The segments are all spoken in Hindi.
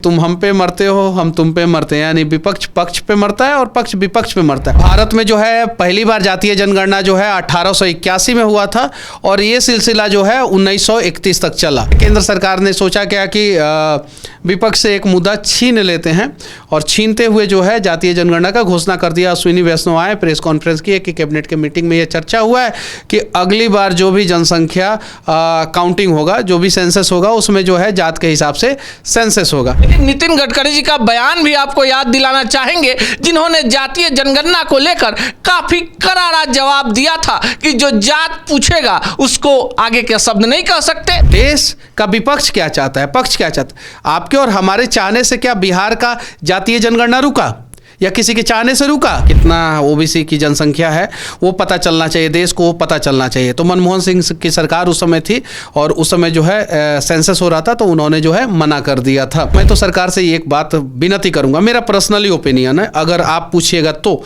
तुम हम पे मरते हो, हम तुम पे मरते हैं, यानी विपक्ष पक्ष पे मरता है और पक्ष विपक्ष पे मरता है। भारत में जो है पहली बार जातीय जनगणना जो है 1881 में हुआ था और ये सिलसिला जो है 1931 तक चला। केंद्र सरकार ने सोचा क्या कि विपक्ष से एक मुद्दा छीन लेते हैं और छीनते हुए जो है जातीय जनगणना का घोषणा कर दिया। अश्विनी वैष्णव आए, प्रेस कॉन्फ्रेंस की कि कैबिनेट के मीटिंग में ये चर्चा हुआ है कि अगली बार जो भी जनसंख्या काउंटिंग होगा, जो भी सेंसस होगा, उसमें जो है जात के हिसाब से सेंसस होगा। नितिन गडकरी जी का बयान भी आपको याद दिलाना चाहेंगे, जिन्होंने जातीय जनगणना को लेकर काफी करारा जवाब दिया था कि जो जात पूछेगा उसको आगे के शब्द नहीं कह सकते। देश का विपक्ष क्या चाहता है, पक्ष क्या चाहता है? आपके और हमारे चाहने से क्या बिहार का जातीय जनगणना रुका या किसी के चाहने से रुका? कितना ओबीसी की जनसंख्या है वो पता चलना चाहिए, देश को पता चलना चाहिए। तो मनमोहन सिंह की सरकार उस समय थी और उस समय जो है सेंसस हो रहा था तो उन्होंने जो है मना कर दिया था। मैं तो सरकार से एक बात विनती करूंगा, मेरा पर्सनली ओपिनियन है, अगर आप पूछिएगा तो,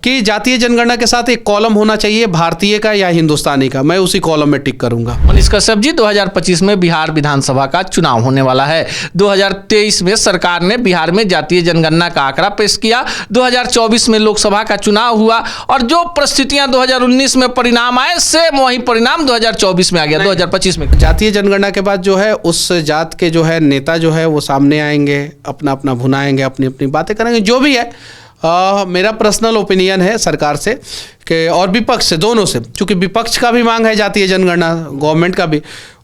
कि जातीय जनगणना के साथ एक कॉलम होना चाहिए भारतीय का या हिंदुस्तानी का। मैं उसी कॉलम में टिक करूंगा। मनीष कश्यप जी, 2025 में बिहार विधानसभा का चुनाव होने वाला है। 2023 में सरकार ने बिहार में जातीय जनगणना का आंकड़ा पेश किया। 2024 में लोकसभा का चुनाव हुआ और जो परिस्थितियां 2019 में परिणाम आए, सेम वही परिणाम 2024 में आ गया। 2025 में जातीय जनगणना के बाद जो है उस जात के जो है नेता जो है वो सामने आएंगे, अपना अपना भुनाएंगे, अपनी अपनी बातें करेंगे, जो भी है। मेरा पर्सनल ओपिनियन है सरकार से कि, और विपक्ष से, दोनों से, क्योंकि विपक्ष का भी मांग है जातीय जनगणना, गवर्नमेंट का भी,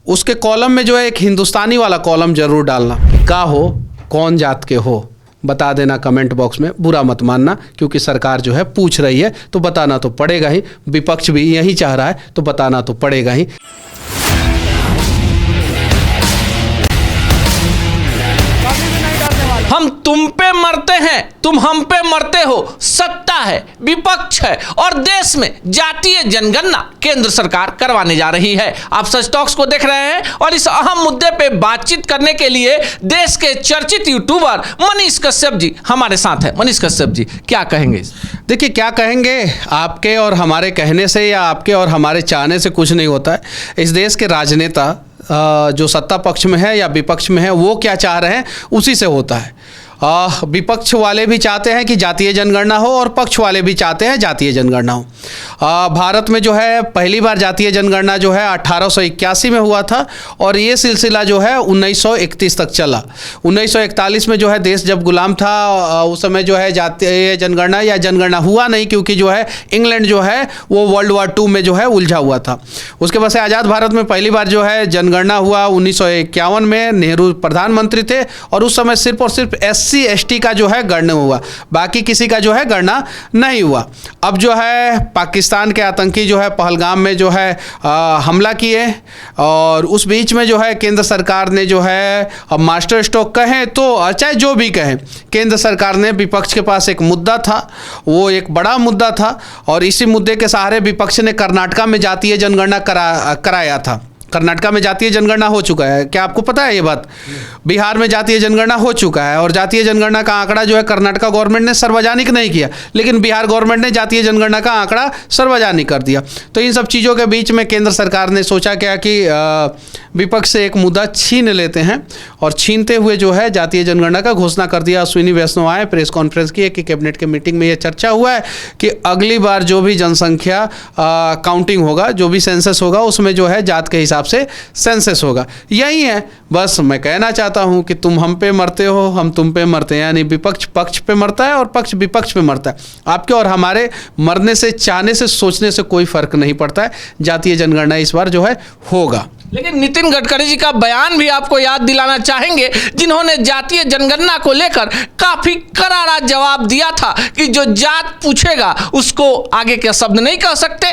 उसके कॉलम में जो है एक हिंदुस्तानी वाला कॉलम जरूर डालना। का हो, कौन जात के हो, बता देना कमेंट बॉक्स में, बुरा मत मानना, क्योंकि सरकार जो है पूछ रही है तो बताना तो पड़ेगा ही। विपक्ष भी यही चाह रहा है तो बताना तो पड़ेगा ही। हम तुम पे मरते हैं, तुम हम पे मरते हो। सत्ता है, विपक्ष है और देश में जातीय जनगणना केंद्र सरकार करवाने जा रही है। आप सच टॉक्स को देख रहे हैं और इस अहम मुद्दे पे बातचीत करने के लिए देश के चर्चित यूट्यूबर मनीष कश्यप जी हमारे साथ हैं। मनीष कश्यप जी, क्या कहेंगे? देखिए, क्या कहेंगे, आपके और हमारे कहने से या आपके और हमारे चाहने से कुछ नहीं होता है। इस देश के राजनेता जो सत्ता पक्ष में है या विपक्ष में है, वो क्या चाह रहे हैं उसी से होता है। विपक्ष वाले भी चाहते हैं कि जातीय जनगणना हो और पक्ष वाले भी चाहते हैं जातीय जनगणना हो। भारत में जो है पहली बार जातीय जनगणना जो है 1881 में हुआ था और ये सिलसिला जो है 1931 तक चला। 1941 में जो है देश जब गुलाम था, उस समय जो है जातीय जनगणना या जनगणना हुआ नहीं, क्योंकि जो है इंग्लैंड जो है वो वर्ल्ड वार 2 में जो है उलझा हुआ था। उसके बाद से आज़ाद भारत में पहली बार जो है जनगणना हुआ 1951 में। नेहरू प्रधानमंत्री थे और उस समय सिर्फ और सिर्फ SC/ST का जो है गणना हुआ, बाकी किसी का जो है गणना नहीं हुआ। अब जो है पाकिस्तान के आतंकी जो है पहलगाम में जो है हमला किए और उस बीच में जो है केंद्र सरकार ने जो है, अब मास्टर स्ट्रोक कहें तो चाहे जो भी कहें, केंद्र सरकार ने, विपक्ष के पास एक मुद्दा था, वो एक बड़ा मुद्दा था और इसी मुद्दे के सहारे विपक्ष ने कर्नाटका में जातीय जनगणना कराया था। कर्नाटका में जातीय जनगणना हो चुका है, क्या आपको पता है ये बात? बिहार में जातीय जनगणना हो चुका है और जातीय जनगणना का आंकड़ा जो है कर्नाटका गवर्नमेंट ने सार्वजनिक नहीं किया, लेकिन बिहार गवर्नमेंट ने जातीय जनगणना का आंकड़ा सार्वजनिक कर दिया। तो इन सब चीज़ों के बीच में केंद्र सरकार ने सोचा क्या कि विपक्ष से एक मुद्दा छीन लेते हैं और छीनते हुए जो है जातीय जनगणना का घोषणा कर दिया। अश्विनी वैष्णव आए, प्रेस कॉन्फ्रेंस की कि कैबिनेट के मीटिंग में ये चर्चा हुआ है कि अगली बार जो भी जनसंख्या काउंटिंग होगा, जो भी सेंसस होगा, उसमें जो है जात के हिसाब से सेंसस होगा। यही है, बस मैं कहना चाहता हूं कि तुम हम पे मरते हो, हम तुम पे मरते हैं, यानी विपक्ष पक्ष पे मरता है और पक्ष विपक्ष पे मरता है। आपके और हमारे मरने से, चाहने से, सोचने से कोई फर्क नहीं पड़ता है। जातीय जनगणना इस बार जो है होगा। लेकिन नितिन गडकरी जी का बयान भी आपको याद दिलाना चाहेंगे, जिन्होंने जातीय जनगणना को लेकर काफी करारा जवाब दिया था कि जो जात पूछेगा उसको आगे के शब्द नहीं कह सकते।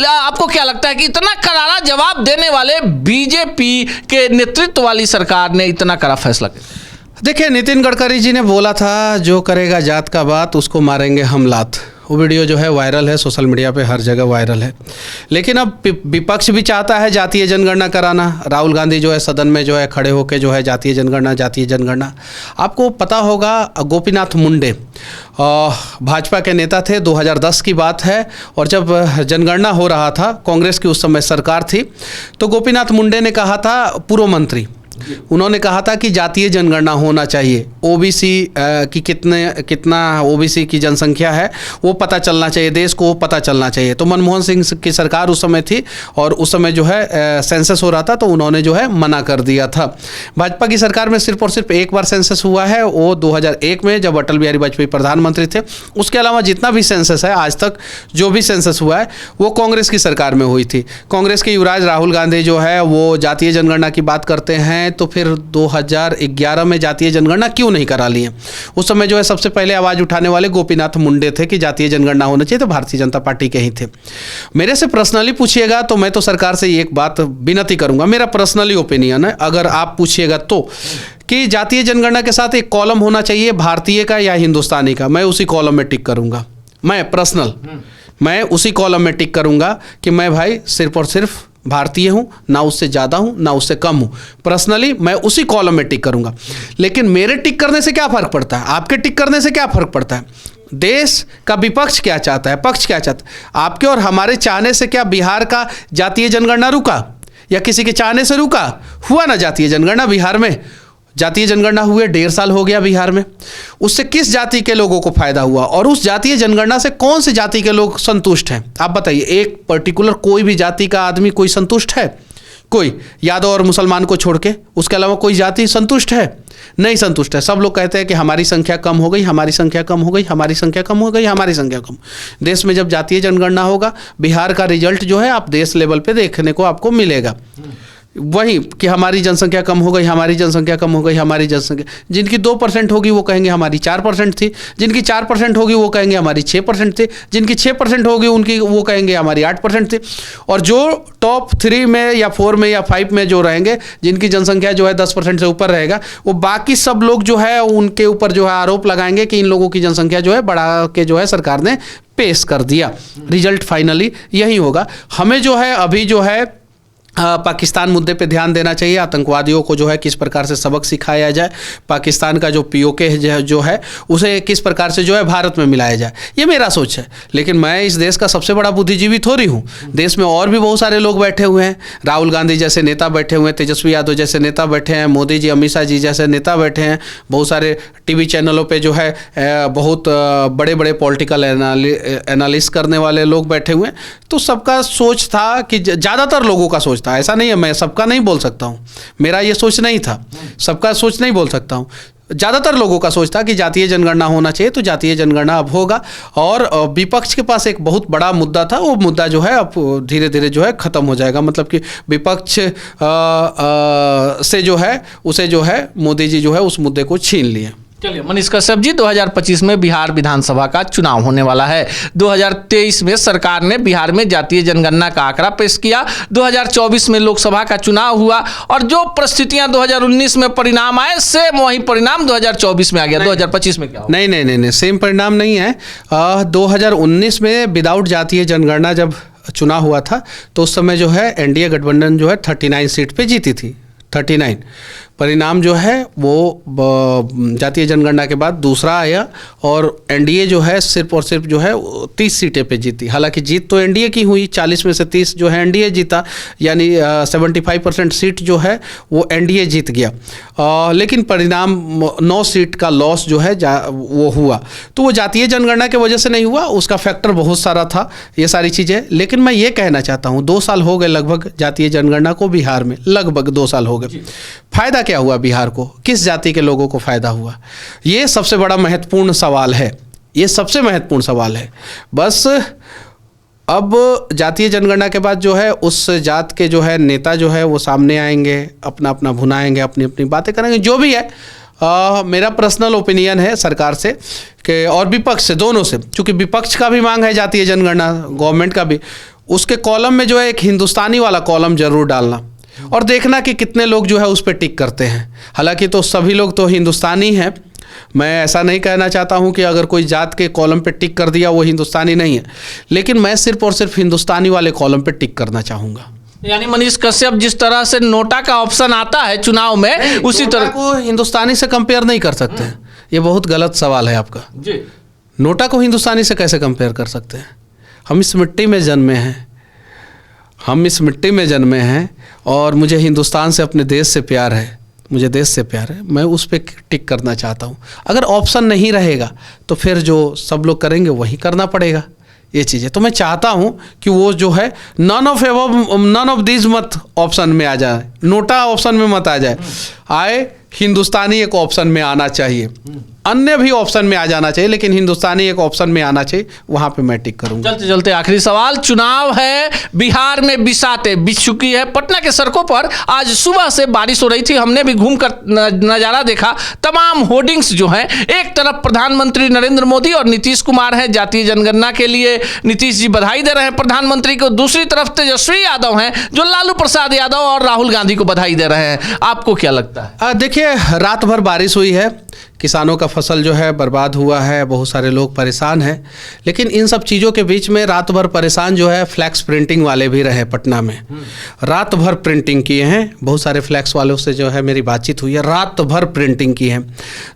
आपको क्या लगता है कि इतना करारा जवाब देने वाले बीजेपी के नेतृत्व वाली सरकार ने इतना कड़ा फैसला किया? देखिए, नितिन गडकरी जी ने बोला था, जो करेगा जात का बात उसको मारेंगे हम लात। वो वीडियो जो है वायरल है, सोशल मीडिया पे हर जगह वायरल है। लेकिन अब विपक्ष भी चाहता है जातीय जनगणना कराना। राहुल गांधी जो है सदन में जो है खड़े होकर जो है जातीय जनगणना। आपको पता होगा, गोपीनाथ मुंडे भाजपा के नेता थे, 2010 की बात है, और जब जनगणना हो रहा था, कांग्रेस की उस समय सरकार थी, तो गोपीनाथ मुंडे ने कहा था, पूर्व मंत्री उन्होंने कहा था कि जातीय जनगणना होना चाहिए, ओबीसी की कितना ओबीसी की जनसंख्या है वो पता चलना चाहिए, देश को पता चलना चाहिए। तो मनमोहन सिंह की सरकार उस समय थी और उस समय जो है सेंसस हो रहा था, तो उन्होंने जो है मना कर दिया था। भाजपा की सरकार में सिर्फ और सिर्फ एक बार सेंसस हुआ है, वो 2001 में जब अटल बिहारी वाजपेयी प्रधानमंत्री थे। उसके अलावा जितना भी सेंसस है आज तक, जो भी सेंसस हुआ है वो कांग्रेस की सरकार में हुई थी। कांग्रेस के युवराज राहुल गांधी जो है वो जातीय जनगणना की बात करते हैं, तो फिर 2011 में जातीय जनगणना क्यों नहीं करा ली है? उस समय जो है सबसे पहले आवाज उठाने वाले गोपीनाथ मुंडे थे कि जातीय जनगणना होना चाहिए, तो भारतीय जनता पार्टी के ही थे। मेरे से पर्सनली पूछिएगा तो मैं तो सरकार से एक बात विनती करूंगा, मेरा पर्सनली ओपिनियन है, अगर आप पूछिएगा तो, कि जातीय जनगणना के साथ एक कॉलम होना चाहिए भारतीय का या हिंदुस्तानी का। मैं उसी कॉलम में टिक करूंगा, मैं उसी कॉलम में टिक करूंगा कि मैं भाई सिर्फ और सिर्फ भारतीय हूं, ना उससे ज़्यादा हूं ना उससे कम हूं। पर्सनली मैं उसी कॉलम में टिक करूंगा। लेकिन मेरे टिक करने से क्या फ़र्क पड़ता है, आपके टिक करने से क्या फ़र्क पड़ता है? देश का विपक्ष क्या चाहता है, पक्ष क्या चाहता है? आपके और हमारे चाहने से क्या बिहार का जातीय जनगणना रुका, या किसी के चाहने से रुका? हुआ ना जातीय जनगणना बिहार में, जातीय जनगणना हुए 1.5 साल हो गया बिहार में। उससे किस जाति के लोगों को फायदा हुआ, और उस जातीय जनगणना से कौन से जाति के लोग संतुष्ट हैं? आप बताइए, एक पर्टिकुलर कोई भी जाति का आदमी कोई संतुष्ट है? कोई, यादव और मुसलमान को छोड़ के, उसके अलावा कोई जाति संतुष्ट है? नहीं संतुष्ट है। सब लोग कहते हैं कि हमारी संख्या कम हो गई, हमारी संख्या कम हो गई, हमारी संख्या कम हो गई, हमारी संख्या कम। देश में जब जातीय जनगणना होगा, बिहार का रिजल्ट जो है आप देश लेवल पे देखने को आपको मिलेगा वही कि हमारी जनसंख्या कम हो गई, हमारी जनसंख्या कम हो गई, हमारी जनसंख्या। जिनकी 2% होगी वो कहेंगे हमारी 4% थी, जिनकी 4% होगी वो कहेंगे हमारी 6% थी, जिनकी 6% होगी उनकी वो कहेंगे हमारी 8% थी। और जो टॉप 3 में या 4 में या 5 में जो रहेंगे, जिनकी जनसंख्या जो है 10% से ऊपर रहेगा, वो बाकी सब लोग जो है उनके ऊपर जो है आरोप लगाएंगे कि इन लोगों की जनसंख्या जो है बढ़ा के जो है सरकार ने पेश कर दिया। रिजल्ट फाइनली यही होगा। हमें जो है अभी जो है पाकिस्तान मुद्दे पे ध्यान देना चाहिए। आतंकवादियों को जो है किस प्रकार से सबक सिखाया जाए, पाकिस्तान का जो पीओके जो है उसे किस प्रकार से जो है भारत में मिलाया जाए, ये मेरा सोच है। लेकिन मैं इस देश का सबसे बड़ा बुद्धिजीवी थोड़ी हूँ। देश में और भी बहुत सारे लोग बैठे हुए हैं, राहुल गांधी जैसे नेता बैठे हुए हैं, तेजस्वी यादव जैसे नेता बैठे हैं, मोदी जी, अमित शाह जी जैसे नेता बैठे हैं, बहुत सारे टीवी चैनलों पे जो है बहुत बड़े बड़े पॉलिटिकल एनालिस्ट करने वाले लोग बैठे हुए हैं। तो सबका सोच था कि ज़्यादातर लोगों का सोच था, ऐसा नहीं है, मैं सबका नहीं बोल सकता हूँ, मेरा ये सोच नहीं था, सबका सोच नहीं बोल सकता हूँ। ज़्यादातर लोगों का सोच था कि जातीय जनगणना होना चाहिए, तो जातीय जनगणना अब होगा। और विपक्ष के पास एक बहुत बड़ा मुद्दा था, वो मुद्दा जो है अब धीरे धीरे जो है ख़त्म हो जाएगा। मतलब कि विपक्ष से जो है उसे जो है मोदी जी जो है उस मुद्दे को छीन लिए। चलिए मनीष कश्यप जी, 2025 में बिहार विधानसभा का चुनाव होने वाला है। 2023 में सरकार ने बिहार में जातीय जनगणना का आंकड़ा पेश किया, 2024 में लोकसभा का चुनाव हुआ, और जो परिस्थितियां 2019 में परिणाम आए, सेम वही परिणाम 2024 में आ गया। 2025 में क्या होगा? नहीं, सेम परिणाम नहीं है। 2019 में विदाउट जातीय जनगणना जब चुनाव हुआ था, तो उस समय जो है एनडीए गठबंधन जो है 39 सीट पे जीती थी, 39। परिणाम जो है वो जातीय जनगणना के बाद दूसरा आया, और एनडीए जो है सिर्फ और सिर्फ जो है 30 सीटें पे जीती। हालांकि जीत तो एनडीए की हुई, 40 में से 30 जो है एनडीए जीता, यानी 75% सीट जो है वो एनडीए जीत गया। लेकिन परिणाम 9 सीट का लॉस जो है वो हुआ, तो वो जातीय जनगणना की वजह से नहीं हुआ, उसका फैक्टर बहुत सारा था, ये सारी चीज़ें। लेकिन मैं ये कहना चाहता हूँ, 2 साल हो गए लगभग जातीय जनगणना को बिहार में, लगभग 2 साल हो गए। फायदा क्या हुआ बिहार को, किस जाति के लोगों को फायदा हुआ, ये सबसे बड़ा महत्वपूर्ण सवाल है, ये सबसे महत्वपूर्ण सवाल है। बस अब जातीय जनगणना के बाद जो है उस जात के जो है नेता जो है वो सामने आएंगे, अपना अपना भुनाएंगे, अपनी अपनी बातें करेंगे, जो भी है। मेरा पर्सनल ओपिनियन है सरकार से कि, और विपक्ष से, दोनों से, क्योंकि विपक्ष का भी मांग है जातीय जनगणना, गवर्नमेंट का भी, उसके कॉलम में जो है एक हिंदुस्तानी वाला कॉलम जरूर डालना, और देखना कि कितने लोग जो है उस पर टिक करते हैं। हालांकि तो सभी लोग तो हिंदुस्तानी हैं, मैं ऐसा नहीं कहना चाहता हूं कि अगर कोई जात के कॉलम पे टिक कर दिया वो हिंदुस्तानी नहीं है, लेकिन मैं सिर्फ और सिर्फ हिंदुस्तानी वाले कॉलम पे टिक करना चाहूँगा। यानी मनीष कश्यप, जिस तरह से नोटा का ऑप्शन आता है चुनाव में, उसी तरह को हिंदुस्तानी से कंपेयर नहीं कर सकते हैं। ये बहुत गलत सवाल है आपका जी। नोटा को हिंदुस्तानी से कैसे कंपेयर कर सकते हैं? हम इस मिट्टी में जन्मे हैं, हम इस मिट्टी में जन्मे हैं, और मुझे हिंदुस्तान से, अपने देश से प्यार है। मुझे देश से प्यार है, मैं उस पर टिक करना चाहता हूँ। अगर ऑप्शन नहीं रहेगा तो फिर जो सब लोग करेंगे वही करना पड़ेगा, ये चीज़ें। तो मैं चाहता हूँ कि वो जो है नन ऑफ दिस मत ऑप्शन में आ जाए, नोटा ऑप्शन में मत आ जाए, आए हिंदुस्तानी एक ऑप्शन में आना चाहिए, अन्य भी ऑप्शन में आ जाना चाहिए, लेकिन हिंदुस्तानी एक ऑप्शन में आना चाहिए, वहां पे मैं टिक करूंगा। चलते चलते आखिरी सवाल, चुनाव है, बिहार में बिसाते बिछ चुकी है। पटना के सड़कों पर आज सुबह से बारिश हो रही थी, हमने भी घूमकर नज़ारा देखा। तमाम होर्डिंग्स जो हैं, एक तरफ प्रधानमंत्री नरेंद्र मोदी और नीतीश कुमार हैं, जातीय जनगणना के लिए नीतीश जी बधाई दे रहे हैं प्रधानमंत्री को। दूसरी तरफ तेजस्वी यादव हैं जो लालू प्रसाद यादव और राहुल गांधी को बधाई दे रहे हैं। आपको क्या लगता है? देखिए, रात भर बारिश हुई है, किसानों का फसल जो है बर्बाद हुआ है, बहुत सारे लोग परेशान हैं, लेकिन इन सब चीज़ों के बीच में रात भर परेशान जो है फ्लैक्स प्रिंटिंग वाले भी रहे पटना में। रात भर प्रिंटिंग किए हैं, बहुत सारे फ्लैक्स वालों से जो है मेरी बातचीत हुई है, रात भर प्रिंटिंग की है।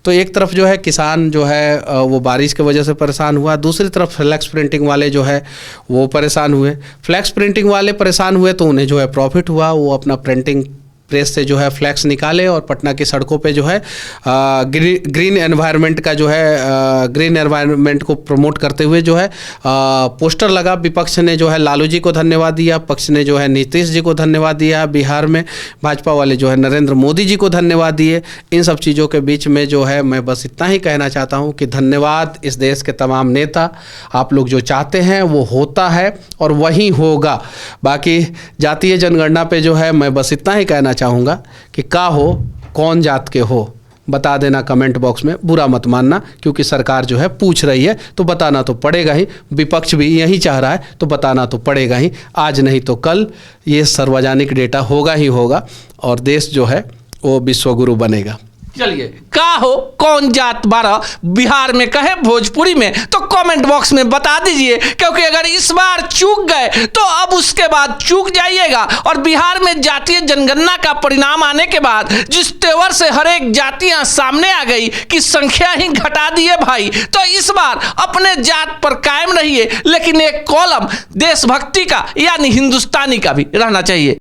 तो एक तरफ जो है किसान जो है वो बारिश की वजह से परेशान हुआ, दूसरी तरफ फ्लैक्स प्रिंटिंग वाले जो है वो परेशान हुए। फ्लैक्स प्रिंटिंग वाले परेशान हुए तो उन्हें जो है प्रॉफिट हुआ, वो अपना प्रिंटिंग प्रेस से जो है फ्लैक्स निकाले और पटना की सड़कों पे जो है ग्रीन एनवायरनमेंट का जो है ग्रीन एनवायरनमेंट को प्रमोट करते हुए जो है पोस्टर लगा। विपक्ष ने जो है लालू जी को धन्यवाद दिया, पक्ष ने जो है नीतीश जी को धन्यवाद दिया, बिहार में भाजपा वाले जो है नरेंद्र मोदी जी को धन्यवाद दिए। इन सब चीज़ों के बीच में जो है मैं बस इतना ही कहना चाहता हूँ कि धन्यवाद इस देश के तमाम नेता, आप लोग जो चाहते हैं वो होता है और वही होगा। बाकी जातीय जनगणना पे जो है मैं बस इतना ही कहना चाहूँगा कि का हो, कौन जात के हो, बता देना कमेंट बॉक्स में, बुरा मत मानना, क्योंकि सरकार जो है पूछ रही है तो बताना तो पड़ेगा ही, विपक्ष भी यही चाह रहा है तो बताना तो पड़ेगा ही। आज नहीं तो कल ये सार्वजनिक डेटा होगा ही होगा और देश जो है वो विश्वगुरु बनेगा। चलिए, का हो कौन जात बारह बिहार में कहे भोजपुरी में तो कमेंट बॉक्स में बता दीजिए, क्योंकि अगर इस बार चूक गए तो अब उसके बाद चूक जाइएगा। और बिहार में जातीय जनगणना का परिणाम आने के बाद जिस तेवर से हर एक जातियां सामने आ गई कि संख्या ही घटा दिए भाई, तो इस बार अपने जात पर कायम रहिए, लेकिन एक कॉलम देशभक्ति का यानी हिंदुस्तानी का भी रहना चाहिए।